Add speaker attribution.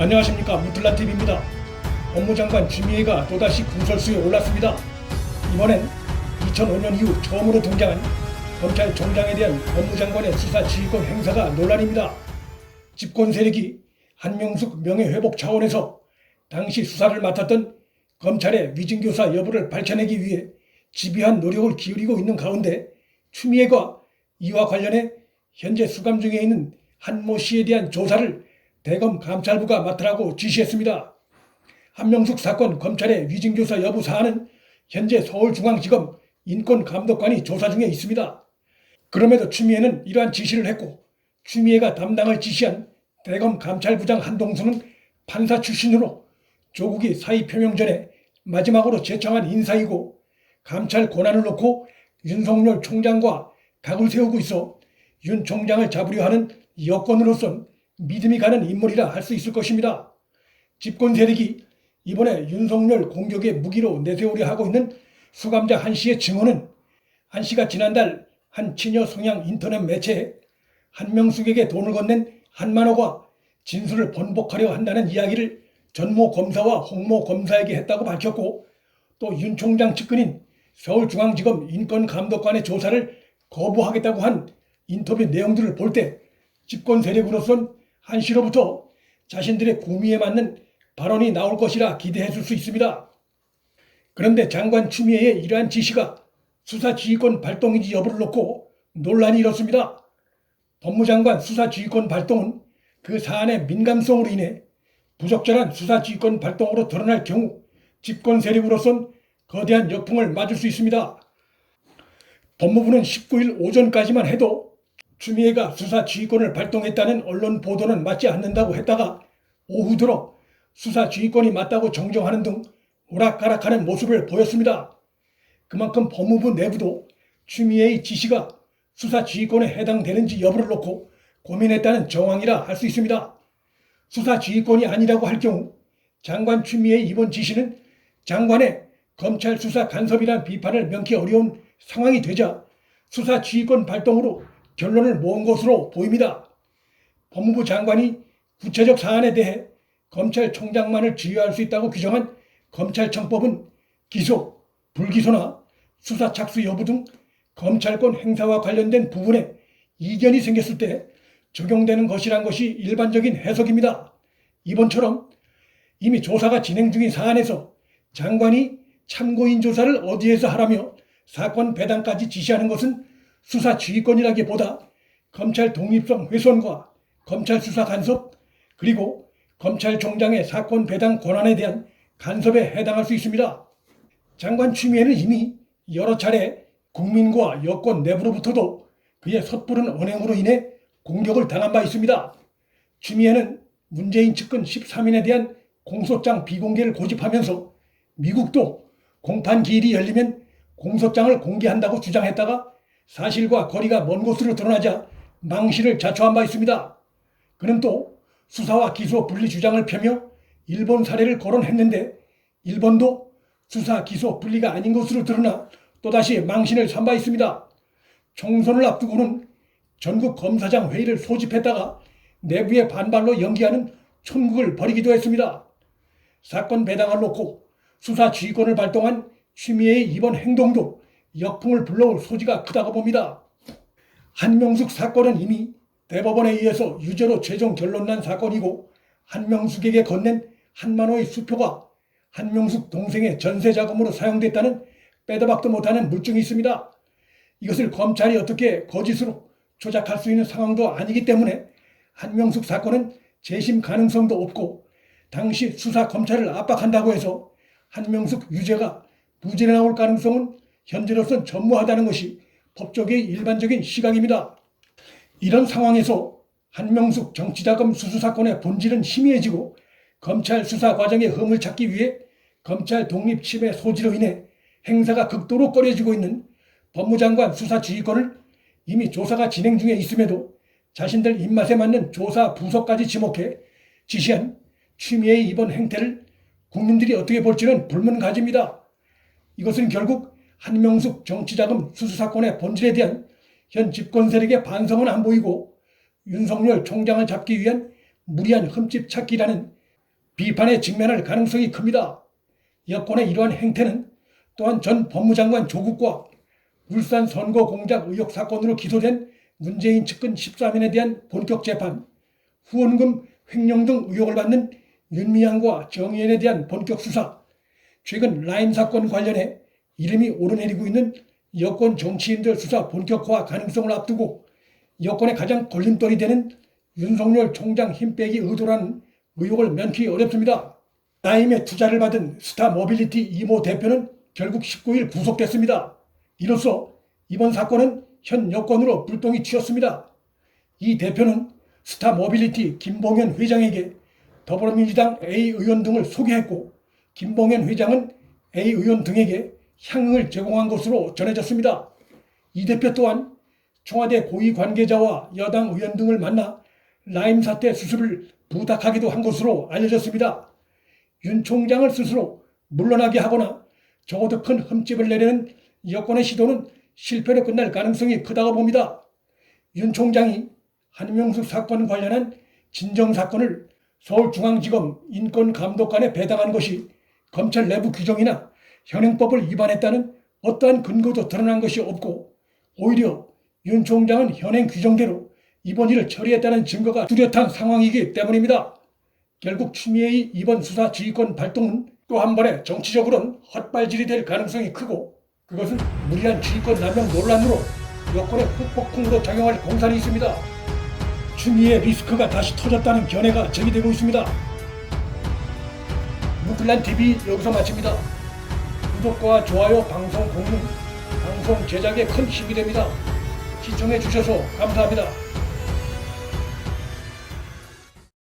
Speaker 1: 안녕하십니까, 무틀란TV입니다. 법무장관 추미애가 또다시 구설수에 올랐습니다. 이번엔 2005년 이후 처음으로 등장한 검찰총장에 대한 법무장관의 수사 지휘권 행사가 논란입니다. 집권 세력이 한명숙 명예회복 차원에서 당시 수사를 맡았던 검찰의 위증교사 여부를 밝혀내기 위해 집요한 노력을 기울이고 있는 가운데 추미애가 이와 관련해 현재 수감 중에 있는 한모 씨에 대한 조사를 대검 감찰부가 맡으라고 지시했습니다. 한명숙 사건 검찰의 위증교사 여부 사안은 현재 서울중앙지검 인권감독관이 조사 중에 있습니다. 그럼에도 추미애는 이러한 지시를 했고, 추미애가 담당을 지시한 대검 감찰부장 한동수는 판사 출신으로 조국이 사의 표명 전에 마지막으로 제청한 인사이고, 감찰 권한을 놓고 윤석열 총장과 각을 세우고 있어 윤 총장을 잡으려 하는 여건으로선 믿음이 가는 인물이라 할 수 있을 것입니다. 집권 세력이 이번에 윤석열 공격의 무기로 내세우려 하고 있는 수감자 한 씨의 증언은, 한 씨가 지난달 한 친여 성향 인터넷 매체에 한명숙에게 돈을 건넨 한만호가 진술을 번복하려 한다는 이야기를 전모 검사와 홍모 검사에게 했다고 밝혔고, 또 윤 총장 측근인 서울중앙지검 인권감독관의 조사를 거부하겠다고 한 인터뷰 내용들을 볼 때 집권 세력으로선 한 씨로부터 자신들의 구미에 맞는 발언이 나올 것이라 기대했을 수 있습니다. 그런데 장관 추미애의 이러한 지시가 수사지휘권 발동인지 여부를 놓고 논란이 일었습니다. 법무장관 수사지휘권 발동은 그 사안의 민감성으로 인해 부적절한 수사지휘권 발동으로 드러날 경우 집권 세력으로선 거대한 역풍을 맞을 수 있습니다. 법무부는 19일 오전까지만 해도 추미애가 수사 지휘권을 발동했다는 언론 보도는 맞지 않는다고 했다가 오후 들어 수사 지휘권이 맞다고 정정하는 등 오락가락하는 모습을 보였습니다. 그만큼 법무부 내부도 추미애의 지시가 수사 지휘권에 해당되는지 여부를 놓고 고민했다는 정황이라 할 수 있습니다. 수사 지휘권이 아니라고 할 경우 장관 추미애의 이번 지시는 장관의 검찰 수사 간섭이란 비판을 명키 어려운 상황이 되자 수사 지휘권 발동으로 결론을 모은 것으로 보입니다. 법무부 장관이 구체적 사안에 대해 검찰총장만을 지휘할 수 있다고 규정한 검찰청법은 기소, 불기소나 수사 착수 여부 등 검찰권 행사와 관련된 부분에 이견이 생겼을 때 적용되는 것이란 것이 일반적인 해석입니다. 이번처럼 이미 조사가 진행 중인 사안에서 장관이 참고인 조사를 어디에서 하라며 사건 배당까지 지시하는 것은 수사 지휘권이라기보다 검찰 독립성 훼손과 검찰 수사 간섭, 그리고 검찰총장의 사건 배당 권한에 대한 간섭에 해당할 수 있습니다. 장관 추미애는 이미 여러 차례 국민과 여권 내부로부터도 그의 섣부른 언행으로 인해 공격을 당한 바 있습니다. 추미애는 문재인 측근 13인에 대한 공소장 비공개를 고집하면서 미국도 공판 기일이 열리면 공소장을 공개한다고 주장했다가 사실과 거리가 먼 것으로 드러나자 망신을 자초한 바 있습니다. 그는 또 수사와 기소 분리 주장을 펴며 일본 사례를 거론했는데 일본도 수사 기소 분리가 아닌 것으로 드러나 또다시 망신을 산 바 있습니다. 총선을 앞두고는 전국 검사장 회의를 소집했다가 내부의 반발로 연기하는 촌극을 벌이기도 했습니다. 사건 배당을 놓고 수사 지휘권을 발동한 추미애의 이번 행동도 역풍을 불러올 소지가 크다고 봅니다. 한명숙 사건은 이미 대법원에 의해서 유죄로 최종 결론난 사건이고, 한명숙에게 건넨 한만호의 수표가 한명숙 동생의 전세 자금으로 사용됐다는 빼도 박도 못하는 물증이 있습니다. 이것을 검찰이 어떻게 거짓으로 조작할 수 있는 상황도 아니기 때문에 한명숙 사건은 재심 가능성도 없고, 당시 수사 검찰을 압박한다고 해서 한명숙 유죄가 무죄로 나올 가능성은 현재로선 전무하다는 것이 법조계의 일반적인 시각입니다. 이런 상황에서 한명숙 정치자금 수수 사건의 본질은 희미해지고 검찰 수사 과정의 흠을 찾기 위해 검찰 독립 침해 소지로 인해 행사가 극도로 꺼려지고 있는 법무장관 수사 지휘권을 이미 조사가 진행 중에 있음에도 자신들 입맛에 맞는 조사 부서까지 지목해 지시한 추미애의 이번 행태를 국민들이 어떻게 볼지는 불문가지입니다. 이것은 결국 한명숙 정치자금 수수 사건의 본질에 대한 현 집권 세력의 반성은 안 보이고 윤석열 총장을 잡기 위한 무리한 흠집 찾기라는 비판에 직면할 가능성이 큽니다. 여권의 이러한 행태는 또한 전 법무장관 조국과 울산 선거 공작 의혹 사건으로 기소된 문재인 측근 13인에 대한 본격 재판, 후원금 횡령 등 의혹을 받는 윤미향과 정의연에 대한 본격 수사, 최근 라임 사건 관련해 이름이 오르내리고 있는 여권 정치인들 수사 본격화 가능성을 앞두고 여권의 가장 걸림돌이 되는 윤석열 총장 힘 빼기 의도라는 의혹을 면피 어렵습니다. 라임에 투자를 받은 스타모빌리티 이모 대표는 결국 19일 구속됐습니다. 이로써 이번 사건은 현 여권으로 불똥이 튀었습니다. 이 대표는 스타모빌리티 김봉현 회장에게 더불어민주당 A 의원 등을 소개했고 김봉현 회장은 A 의원 등에게 향응을 제공한 것으로 전해졌습니다. 이 대표 또한 청와대 고위 관계자와 여당 의원 등을 만나 라임 사태 수습을 부탁하기도 한 것으로 알려졌습니다. 윤 총장을 스스로 물러나게 하거나 적어도 큰 흠집을 내려는 여권의 시도는 실패로 끝날 가능성이 크다고 봅니다. 윤 총장이 한명숙 사건 관련한 진정사건을 서울중앙지검 인권감독관에 배당한 것이 검찰 내부 규정이나 현행법을 위반했다는 어떠한 근거도 드러난 것이 없고 오히려 윤 총장은 현행 규정대로 이번 일을 처리했다는 증거가 뚜렷한 상황이기 때문입니다. 결국 추미애의 이번 수사 지휘권 발동은 또 한 번의 정치적으로는 헛발질이 될 가능성이 크고 그것은 무리한 지휘권 남용 논란으로 여권의 후폭풍으로 작용할 공산이 있습니다. 추미애 리스크가 다시 터졌다는 견해가 제기되고 있습니다. 무플란TV 여기서 마칩니다. 구독과 좋아요, 방송 공유, 방송 제작에 큰 힘이 됩니다. 시청해 주셔서 감사합니다.